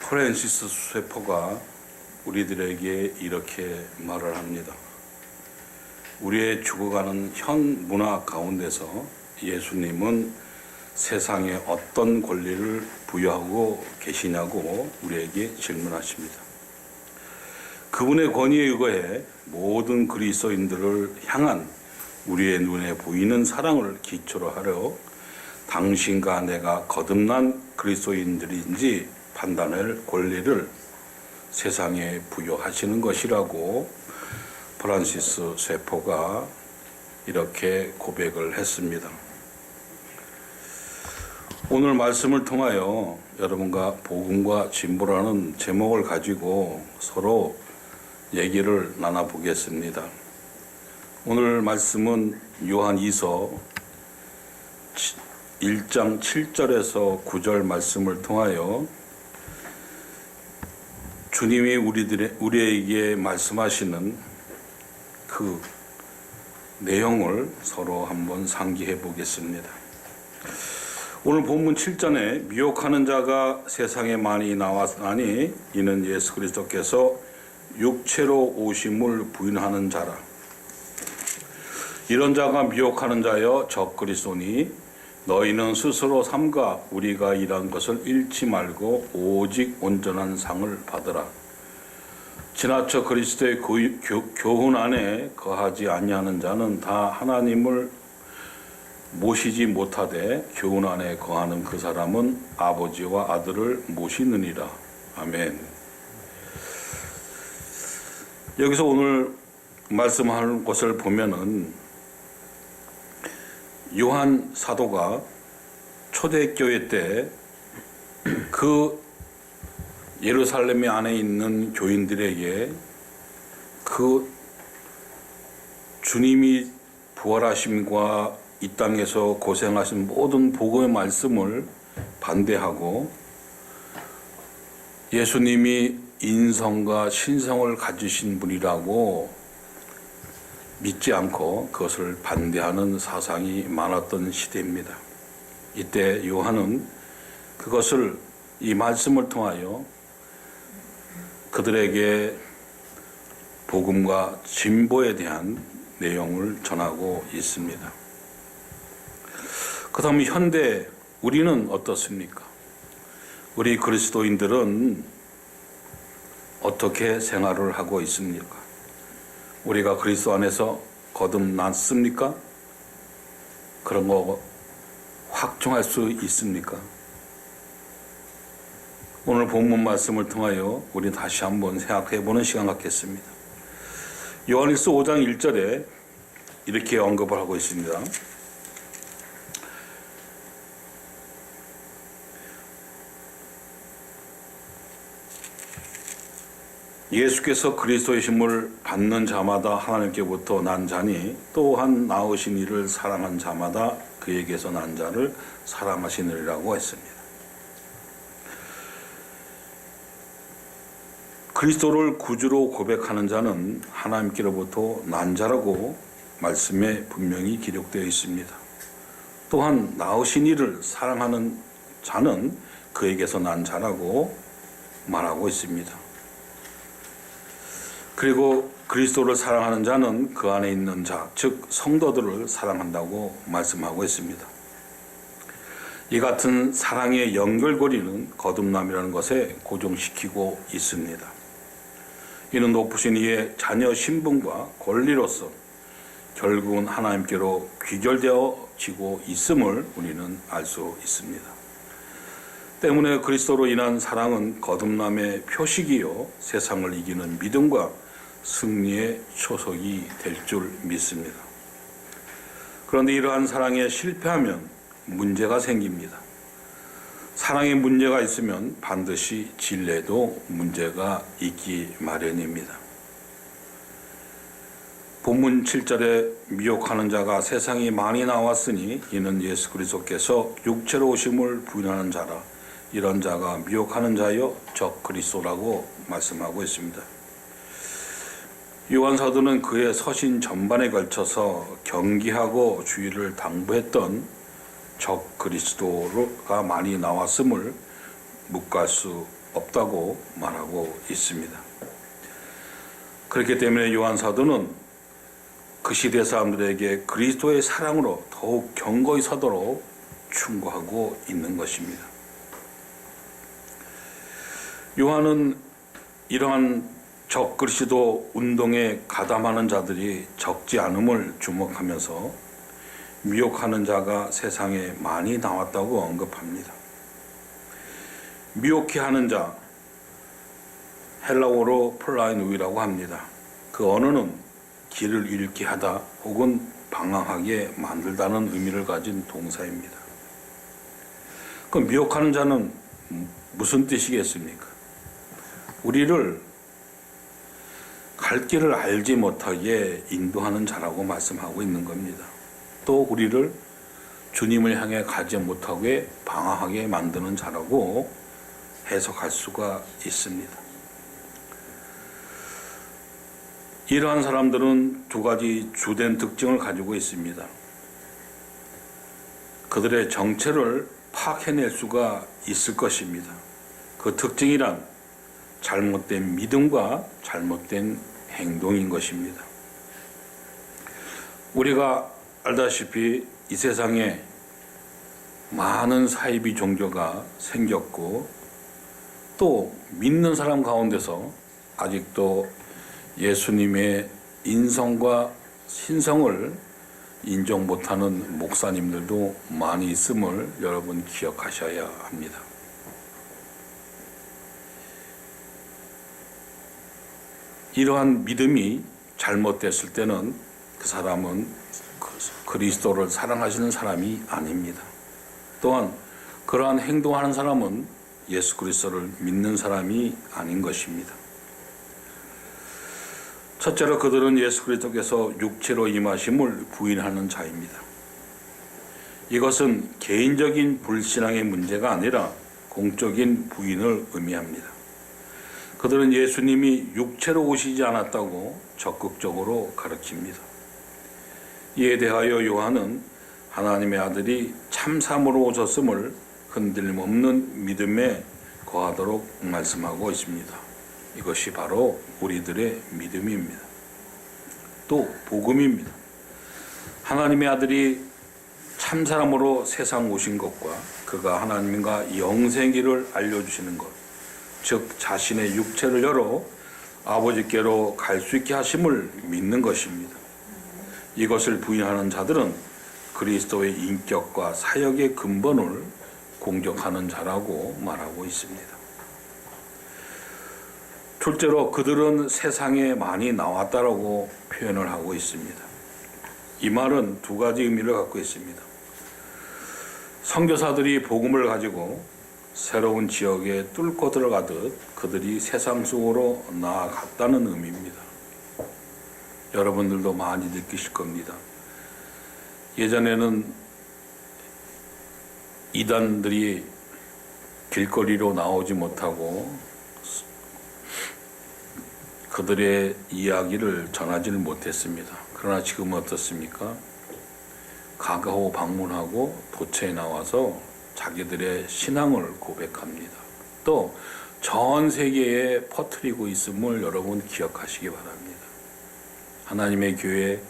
프란시스 쇠포가 우리들에게 이렇게 말을 합니다. 우리의 죽어가는 현 문화 가운데서 예수님은 세상에 어떤 권리를 부여하고 계시냐고 우리에게 질문하십니다. 그분의 권위에 의거해 모든 그리스도인들을 향한 우리의 눈에 보이는 사랑을 기초로 하려 당신과 내가 거듭난 그리스도인들인지 판단할 권리를 세상에 부여하시는 것이라고 프란시스 쇠포가 이렇게 고백을 했습니다. 오늘 말씀을 통하여 여러분과 복음과 진보라는 제목을 가지고 서로 얘기를 나눠보겠습니다. 오늘 말씀은 요한2서 1장 7절에서 9절 말씀을 통하여 주님이 우리에게 말씀하시는 그 내용을 서로 한번 상기해 보겠습니다. 오늘 본문 7절에 미혹하는 자가 세상에 많이 나왔으니 이는 예수 그리스도께서 육체로 오심을 부인하는 자라. 이런 자가 미혹하는 자여 적 그리스도니 너희는 스스로 삼가 우리가 일한 것을 잃지 말고 오직 온전한 상을 받으라. 지나쳐 그리스도의 교훈 안에 거하지 아니하는 자는 다 하나님을 모시지 못하되 교훈 안에 거하는 그 사람은 아버지와 아들을 모시느니라. 아멘. 여기서 오늘 말씀하는 것을 보면은 요한 사도가 초대교회 때 그 예루살렘 안에 있는 교인들에게 그 주님이 부활하심과 이 땅에서 고생하신 모든 복음의 말씀을 반대하고 예수님이 인성과 신성을 가지신 분이라고 믿지 않고 그것을 반대하는 사상이 많았던 시대입니다. 이때 요한은 그것을 이 말씀을 통하여 그들에게 복음과 진보에 대한 내용을 전하고 있습니다. 그 다음 현대 우리는 어떻습니까? 우리 그리스도인들은 어떻게 생활을 하고 있습니까? 우리가 그리스도 안에서 거듭났습니까? 그런 거 확정할 수 있습니까? 오늘 본문 말씀을 통하여 우리 다시 한번 생각해보는 시간 갖겠습니다. 요한일서 5장 1절에 이렇게 언급을 하고 있습니다. 예수께서 그리스도의 심을 받는 자마다 하나님께부터 난 자니 또한 나으신 이를 사랑한 자마다 그에게서 난 자를 사랑하시느니라고 했습니다. 그리스도를 구주로 고백하는 자는 하나님께로부터 난 자라고 말씀에 분명히 기록되어 있습니다. 또한 나으신 이를 사랑하는 자는 그에게서 난 자라고 말하고 있습니다. 그리고 그리스도를 사랑하는 자는 그 안에 있는 자, 즉 성도들을 사랑한다고 말씀하고 있습니다. 이 같은 사랑의 연결고리는 거듭남이라는 것에 고정시키고 있습니다. 이는 높으신 이의 자녀 신분과 권리로서 결국은 하나님께로 귀결되어지고 있음을 우리는 알 수 있습니다. 때문에 그리스도로 인한 사랑은 거듭남의 표식이요 세상을 이기는 믿음과 승리의 초석이 될 줄 믿습니다. 그런데 이러한 사랑에 실패하면 문제가 생깁니다. 사랑에 문제가 있으면 반드시 진리에도 문제가 있기 마련입니다. 본문 7절에 미혹하는 자가 세상에 많이 나왔으니 이는 예수 그리스도께서 육체로 오심을 부인하는 자라. 이런 자가 미혹하는 자여 적 그리스도라고 말씀하고 있습니다. 요한 사도는 그의 서신 전반에 걸쳐서 경계하고 주의를 당부했던 적 그리스도가 많이 나왔음을 묵과할 수 없다고 말하고 있습니다. 그렇기 때문에 요한 사도는 그 시대 사람들에게 그리스도의 사랑으로 더욱 견고히 서도록 충고하고 있는 것입니다. 요한은 이러한 적그리스도 운동에 가담하는 자들이 적지 않음을 주목하면서 미혹하는 자가 세상에 많이 나왔다고 언급합니다. 미혹해 하는 자, 헬라어로 플라이누이라고 합니다. 그 언어는 길을 잃게 하다 혹은 방황하게 만들다는 의미를 가진 동사입니다. 그 미혹하는 자는 무슨 뜻이겠습니까? 우리를 갈 길을 알지 못하게 인도하는 자라고 말씀하고 있는 겁니다. 또 우리를 주님을 향해 가지 못하게 방황하게 만드는 자라고 해석할 수가 있습니다. 이러한 사람들은 두 가지 주된 특징을 가지고 있습니다. 그들의 정체를 파악해낼 수가 있을 것입니다. 그 특징이란 잘못된 믿음과 잘못된 행동인 것입니다. 우리가 알다시피 이 세상에 많은 사이비 종교가 생겼고 또 믿는 사람 가운데서 아직도 예수님의 인성과 신성을 인정 못하는 목사님들도 많이 있음을 여러분 기억하셔야 합니다. 이러한 믿음이 잘못됐을 때는 그 사람은 그리스도를 사랑하시는 사람이 아닙니다. 또한 그러한 행동하는 사람은 예수 그리스도를 믿는 사람이 아닌 것입니다. 첫째로 그들은 예수 그리스도께서 육체로 임하심을 부인하는 자입니다. 이것은 개인적인 불신앙의 문제가 아니라 공적인 부인을 의미합니다. 그들은 예수님이 육체로 오시지 않았다고 적극적으로 가르칩니다. 이에 대하여 요한은 하나님의 아들이 참삼으로 오셨음을 흔들림 없는 믿음에 거하도록 말씀하고 있습니다. 이것이 바로 우리들의 믿음입니다. 또 복음입니다. 하나님의 아들이 참사람으로 세상 오신 것과 그가 하나님과 영생기를 알려주시는 것, 즉 자신의 육체를 열어 아버지께로 갈 수 있게 하심을 믿는 것입니다. 이것을 부인하는 자들은 그리스도의 인격과 사역의 근본을 공격하는 자라고 말하고 있습니다. 둘째로 그들은 세상에 많이 나왔다라고 표현을 하고 있습니다. 이 말은 두 가지 의미를 갖고 있습니다. 선교사들이 복음을 가지고 새로운 지역에 뚫고 들어가듯 그들이 세상 속으로 나아갔다는 의미입니다. 여러분들도 많이 느끼실 겁니다. 예전에는 이단들이 길거리로 나오지 못하고 그들의 이야기를 전하지를 못했습니다. 그러나 지금은 어떻습니까? 가가호 방문하고 도처에 나와서 자기들의 신앙을 고백합니다. 또 전 세계에 퍼뜨리고 있음을 여러분 기억하시기 바랍니다. 하나님의 교회,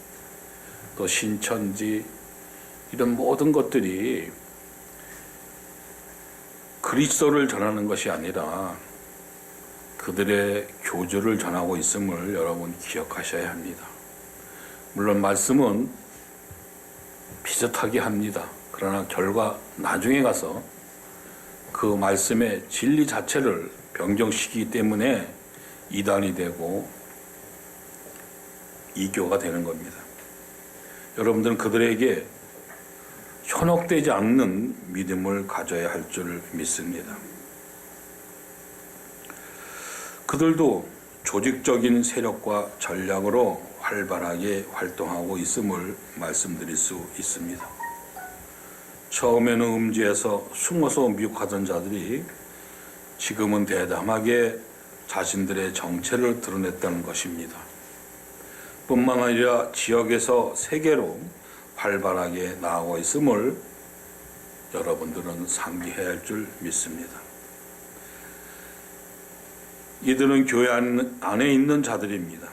또 신천지, 이런 모든 것들이 그리스도를 전하는 것이 아니라 그들의 교주를 전하고 있음을 여러분 기억하셔야 합니다. 물론 말씀은 비슷하게 합니다. 그러나 결과 나중에 가서 그 말씀의 진리 자체를 변경시키기 때문에 이단이 되고 이교가 되는 겁니다. 여러분들은 그들에게 현혹되지 않는 믿음을 가져야 할 줄 믿습니다. 그들도 조직적인 세력과 전략으로 활발하게 활동하고 있음을 말씀드릴 수 있습니다. 처음에는 음지에서 숨어서 미혹하던 자들이 지금은 대담하게 자신들의 정체를 드러냈다는 것입니다. 뿐만 아니라 지역에서 세계로 활발하게 나아가 있음을 여러분들은 상기해야 할 줄 믿습니다. 이들은 교회 안에 있는 자들입니다.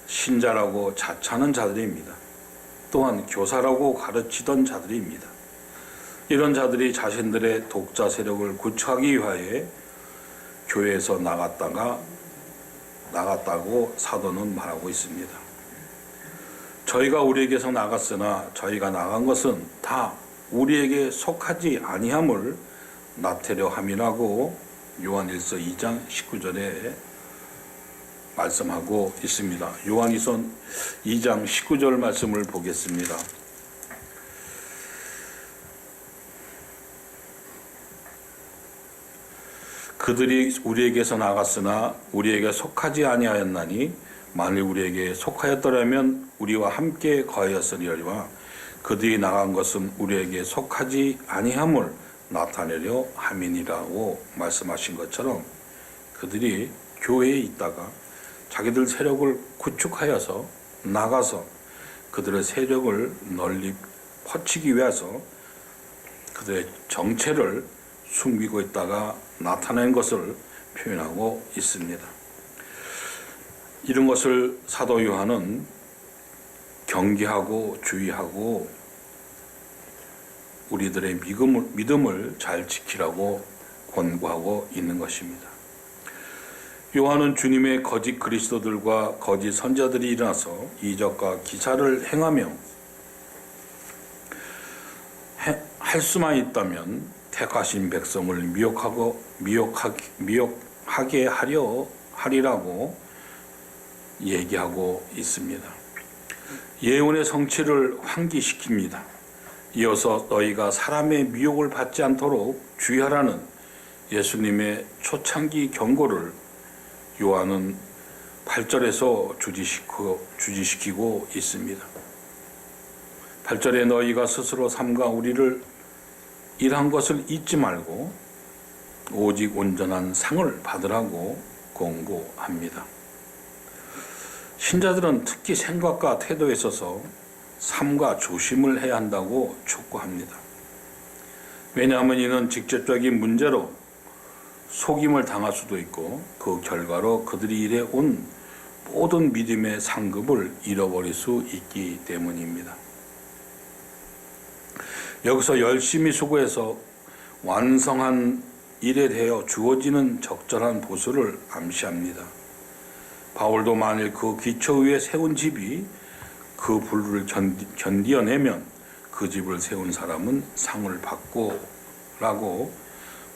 신자라고 자처하는 자들입니다. 또한 교사라고 가르치던 자들입니다. 이런 자들이 자신들의 독자 세력을 구축하기 위하여 교회에서 나갔다고 사도는 말하고 있습니다. 저희가 우리에게서 나갔으나 저희가 나간 것은 다 우리에게 속하지 아니함을 나타내려 함이라고 요한일서 2장 19절에 말씀하고 있습니다. 요한일서 2장 19절 말씀을 보겠습니다. 그들이 우리에게서 나갔으나 우리에게 속하지 아니하였나니 만일 우리에게 속하였더라면 우리와 함께 거하였으리라. 그들이 나간 것은 우리에게 속하지 아니함을 나타내려 함이니라고 말씀하신 것처럼 그들이 교회에 있다가 자기들 세력을 구축하여서 나가서 그들의 세력을 널리 퍼치기 위해서 그들의 정체를 숨기고 있다가 나타낸 것을 표현하고 있습니다. 이런 것을 사도 요한은 경계하고 주의하고 우리들의 믿음을 잘 지키라고 권고하고 있는 것입니다. 요한은 주님의 거짓 그리스도들과 거짓 선자들이 일어나서 이적과 기사를 행하며 할 수만 있다면 택하신 백성을 미혹하게 하리라고 얘기하고 있습니다. 예언의 성취를 환기시킵니다. 이어서 너희가 사람의 미혹을 받지 않도록 주의하라는 예수님의 초창기 경고를 요한은 8절에서 주지시키고 있습니다. 8절에 너희가 스스로 삼가 우리를 일한 것을 잊지 말고 오직 온전한 상을 받으라고 권고합니다. 신자들은 특히 생각과 태도에 있어서 삼가 조심을 해야 한다고 촉구합니다. 왜냐하면 이는 직접적인 문제로 속임을 당할 수도 있고 그 결과로 그들이 이래 온 모든 믿음의 상급을 잃어버릴 수 있기 때문입니다. 여기서 열심히 수고해서 완성한 일에 대하여 주어지는 적절한 보수를 암시합니다. 바울도 만일 그 기초 위에 세운 집이 그 불을 견디어내면 그 집을 세운 사람은 상을 받고 라고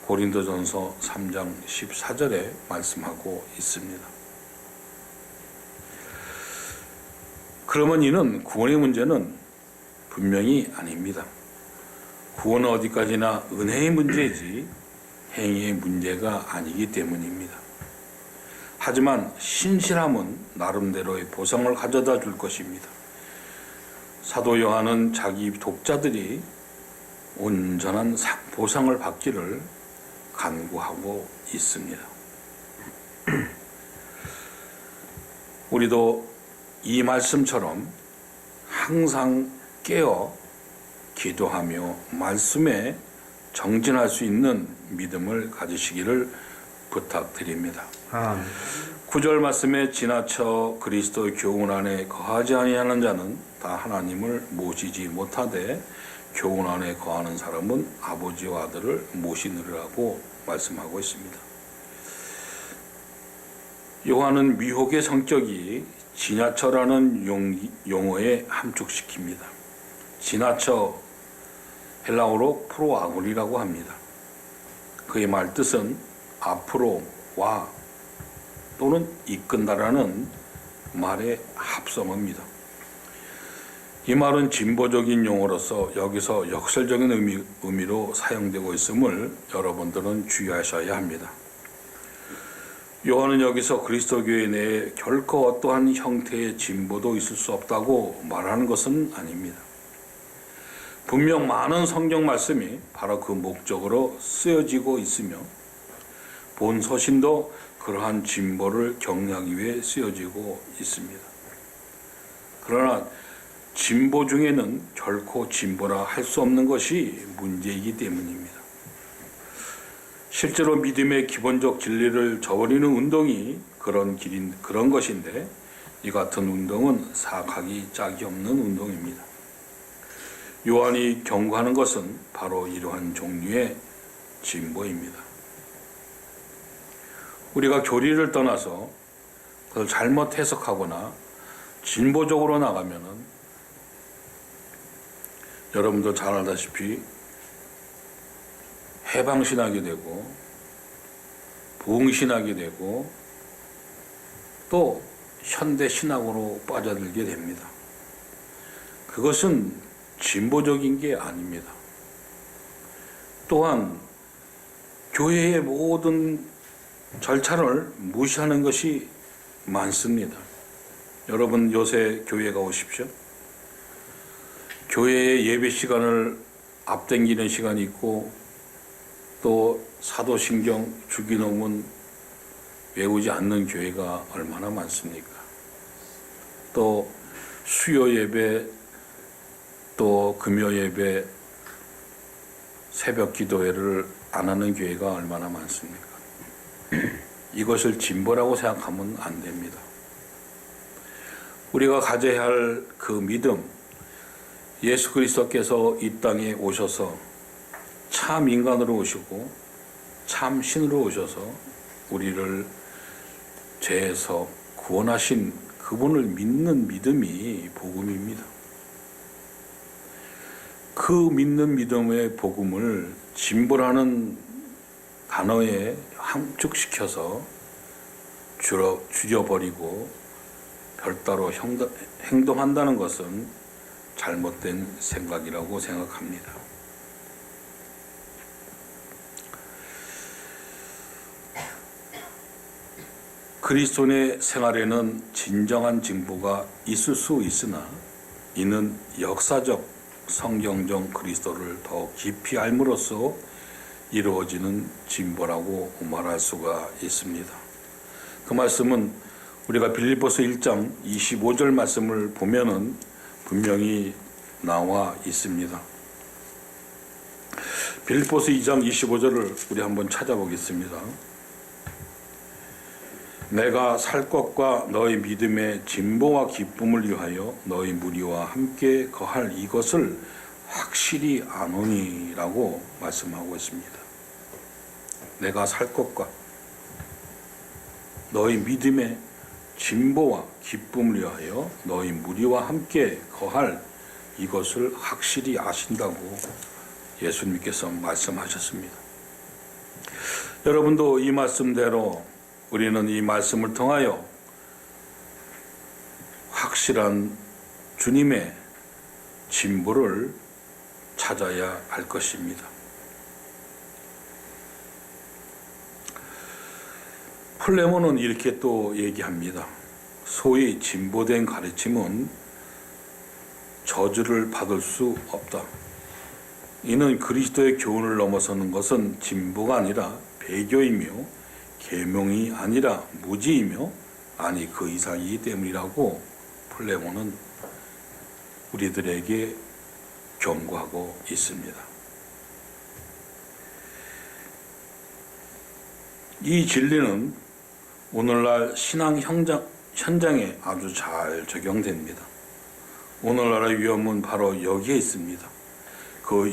고린도전서 3장 14절에 말씀하고 있습니다. 그러면 이는 구원의 문제는 분명히 아닙니다. 구원은 어디까지나 은혜의 문제이지 행위의 문제가 아니기 때문입니다. 하지만 신실함은 나름대로의 보상을 가져다 줄 것입니다. 사도 요한은 자기 독자들이 온전한 보상을 받기를 간구하고 있습니다. 우리도 이 말씀처럼 항상 깨어 기도하며 말씀에 정진할 수 있는 믿음을 가지시기를 부탁드립니다. 9절 말씀에 지나쳐 그리스도의 교훈 안에 거하지 아니하는 자는 다 하나님을 모시지 못하되 교훈 안에 거하는 사람은 아버지와 아들을 모시느라고 말씀하고 있습니다. 요한은 미혹의 성격이 지나쳐라는 용어에 함축시킵니다. 지나쳐 헬라어로 프로아고리라고 합니다. 그의 말뜻은 앞으로 와 또는 이끈다라는 말의 합성어입니다. 이 말은 진보적인 용어로서 여기서 역설적인 의미로 사용되고 있음을 여러분들은 주의하셔야 합니다. 요한은 여기서 그리스도 교회 내에 결코 어떠한 형태의 진보도 있을 수 없다고 말하는 것은 아닙니다. 분명 많은 성경 말씀이 바로 그 목적으로 쓰여지고 있으며 본 서신도 그러한 진보를 격려하기 위해 쓰여지고 있습니다. 그러나 진보 중에는 결코 진보라 할 수 없는 것이 문제이기 때문입니다. 실제로 믿음의 기본적 진리를 저버리는 운동이 그런 것인데, 이 같은 운동은 사악하기 짝이 없는 운동입니다. 요한이 경고하는 것은 바로 이러한 종류의 진보입니다. 우리가 교리를 떠나서 그걸 잘못 해석하거나 진보적으로 나가면은 여러분도 잘 알다시피 해방신학이 되고 부흥신학이 되고 또 현대신학으로 빠져들게 됩니다. 그것은 진보적인 게 아닙니다. 또한 교회의 모든 절차를 무시하는 것이 많습니다. 여러분 요새 교회 가오십시오. 교회의 예배 시간을 앞당기는 시간이 있고 또 사도신경 주기도문 외우지 않는 교회가 얼마나 많습니까? 또 수요 예배, 또 금요 예배, 새벽 기도회를 안 하는 교회가 얼마나 많습니까? 이것을 진보라고 생각하면 안 됩니다. 우리가 가져야 할 그 믿음, 예수 그리스도께서 이 땅에 오셔서 참 인간으로 오시고 참 신으로 오셔서 우리를 죄에서 구원하신 그분을 믿는 믿음이 복음입니다. 그 믿는 믿음의 복음을 진보라는 단어에 함축시켜서 줄여버리고 별따로 행동한다는 것은 잘못된 생각이라고 생각합니다. 그리스도인의 생활에는 진정한 진보가 있을 수 있으나 이는 역사적 성경적 그리스도를 더 깊이 알므로써 이루어지는 진보라고 말할 수가 있습니다. 그 말씀은 우리가 빌립보서 1장 25절 말씀을 보면은 분명히 나와 있습니다. 빌립보서 2장 25절을 우리 한번 찾아보겠습니다. 내가 살 것과 너희 믿음의 진보와 기쁨을 위하여 너희 무리와 함께 거할 이것을 확실히 아노니라고 말씀하고 있습니다. 내가 살 것과 너희 믿음의 진보와 기쁨을 위하여 너희 무리와 함께 거할 이것을 확실히 아신다고 예수님께서 말씀하셨습니다. 여러분도 이 말씀대로 우리는 이 말씀을 통하여 확실한 주님의 진보를 찾아야 할 것입니다. 플레몬은 이렇게 또 얘기합니다. 소위 진보된 가르침은 저주를 받을 수 없다. 이는 그리스도의 교훈을 넘어서는 것은 진보가 아니라 배교이며 계명이 아니라 무지이며 아니 그 이상이기 때문이라고 플레몬은 우리들에게 경고하고 있습니다. 이 진리는 오늘날 신앙 현장에 아주 잘 적용됩니다. 오늘날의 위험은 바로 여기에 있습니다. 그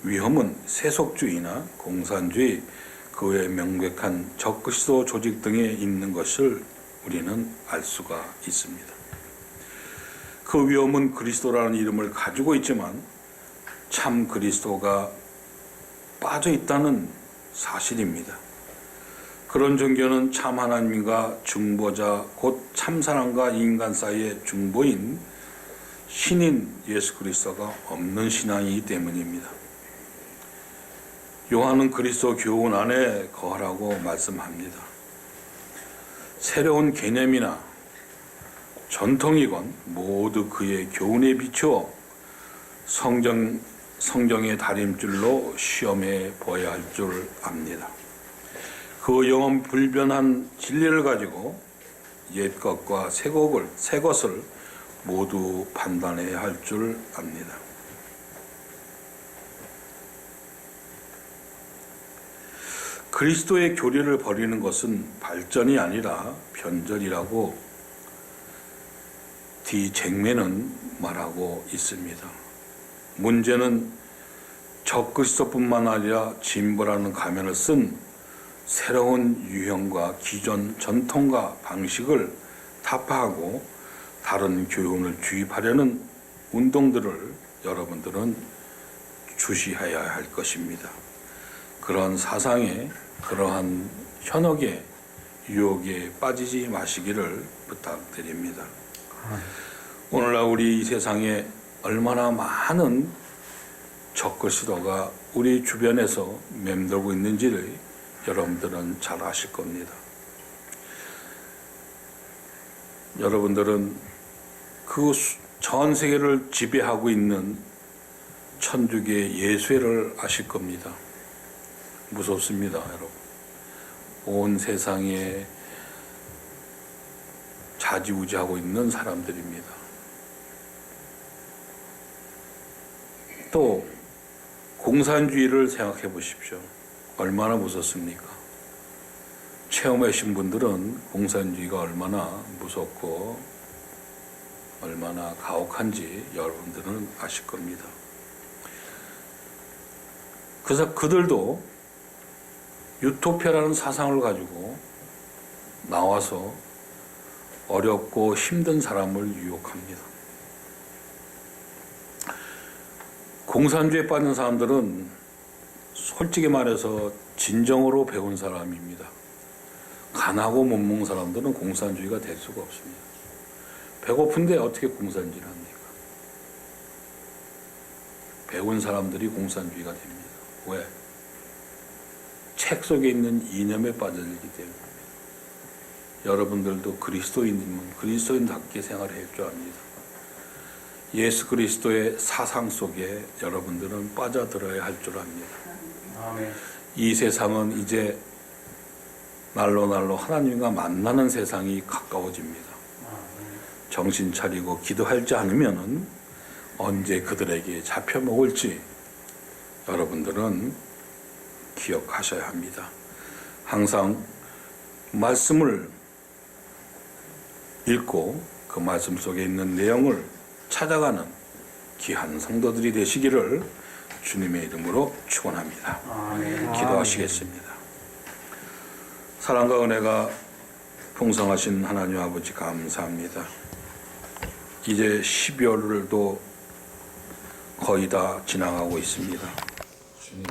위험은 세속주의나 공산주의, 그 외 명백한 적그리스도 조직 등에 있는 것을 우리는 알 수가 있습니다. 그 위험은 그리스도라는 이름을 가지고 있지만 참 그리스도가 빠져 있다는 사실입니다. 그런 종교는 참 하나님과 중보자 곧 참사랑과 인간 사이의 중보인 신인 예수 그리스도가 없는 신앙이기 때문입니다. 요한은 그리스도 교훈 안에 거하라고 말씀합니다. 새로운 개념이나 전통이건 모두 그의 교훈에 비추어 성경의 다림줄로 시험해 보아야 할 줄 압니다. 그 영원 불변한 진리를 가지고 옛 것과 새 것을 모두 판단해야 할 줄 압니다. 그리스도의 교리를 버리는 것은 발전이 아니라 변절이라고 디쟁맨은 말하고 있습니다. 문제는 적그리스도뿐만 아니라 진보라는 가면을 쓴 새로운 유형과 기존 전통과 방식을 타파하고 다른 교훈을 주입하려는 운동들을 여러분들은 주시해야 할 것입니다. 그러한 사상에, 그러한 현혹의 유혹에 빠지지 마시기를 부탁드립니다. 오늘날 우리 이 세상에 얼마나 많은 적그리스도가 우리 주변에서 맴돌고 있는지를 여러분들은 잘 아실 겁니다. 여러분들은 그 전 세계를 지배하고 있는 천주교의 예수회를 아실 겁니다. 무섭습니다, 여러분. 온 세상에 좌지우지하고 있는 사람들입니다. 또 공산주의를 생각해 보십시오. 얼마나 무섭습니까? 체험하신 분들은 공산주의가 얼마나 무섭고 얼마나 가혹한지 여러분들은 아실 겁니다. 그래서 그들도 유토피아라는 사상을 가지고 나와서 어렵고 힘든 사람을 유혹합니다. 공산주의에 빠진 사람들은 솔직히 말해서 진정으로 배운 사람입니다. 간하고 못 먹는 사람들은 공산주의가 될 수가 없습니다. 배고픈데 어떻게 공산주의를 합니까? 배운 사람들이 공산주의가 됩니다. 왜? 책 속에 있는 이념에 빠져들기 때문입니다. 여러분들도 그리스도인이면 그리스도인답게 생활할 줄 압니다. 예수 그리스도의 사상 속에 여러분들은 빠져들어야 할 줄 압니다. 아멘. 이 세상은 이제 날로 하나님과 만나는 세상이 가까워집니다. 정신 차리고 기도하지 않으면 언제 그들에게 잡혀 먹을지 여러분들은 기억하셔야 합니다. 항상 말씀을 읽고 그 말씀 속에 있는 내용을 찾아가는 귀한 성도들이 되시기를 주님의 이름으로 축원합니다. 아멘. 기도하시겠습니다. 사랑과 은혜가 풍성하신 하나님 아버지 감사합니다. 이제 12월도 거의 다 지나가고 있습니다. 주님,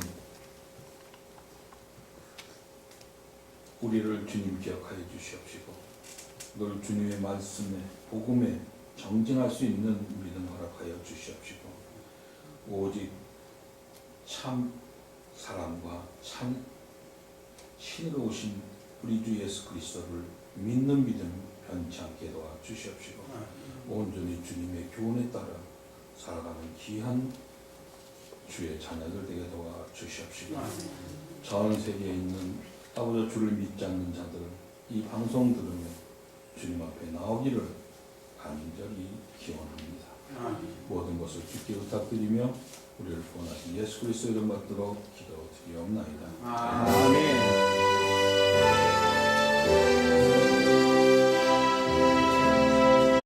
우리를 주님 기억하여 주시옵시고 늘 주님의 말씀에 복음에 정진할 수 있는 믿음 허락하여 주시옵시고 오직 참 사랑과 참 신으로 오신 우리 주 예수 그리스도를 믿는 믿음 변치 않게 도와 주시옵시고 온전히 주님의 교훈에 따라 살아가는 귀한 주의 자녀들 되게 도와 주시옵시고 전 세계에 있는 아버지 주를 믿지 않는 자들 이 방송 들으며 주님 앞에 나오기를 간절히 기원합니다. 모든 것을 주께 부탁드리며 우리를 구원하신 예수 그리스도 이름 받들어 기도드리옵나이다. 아멘.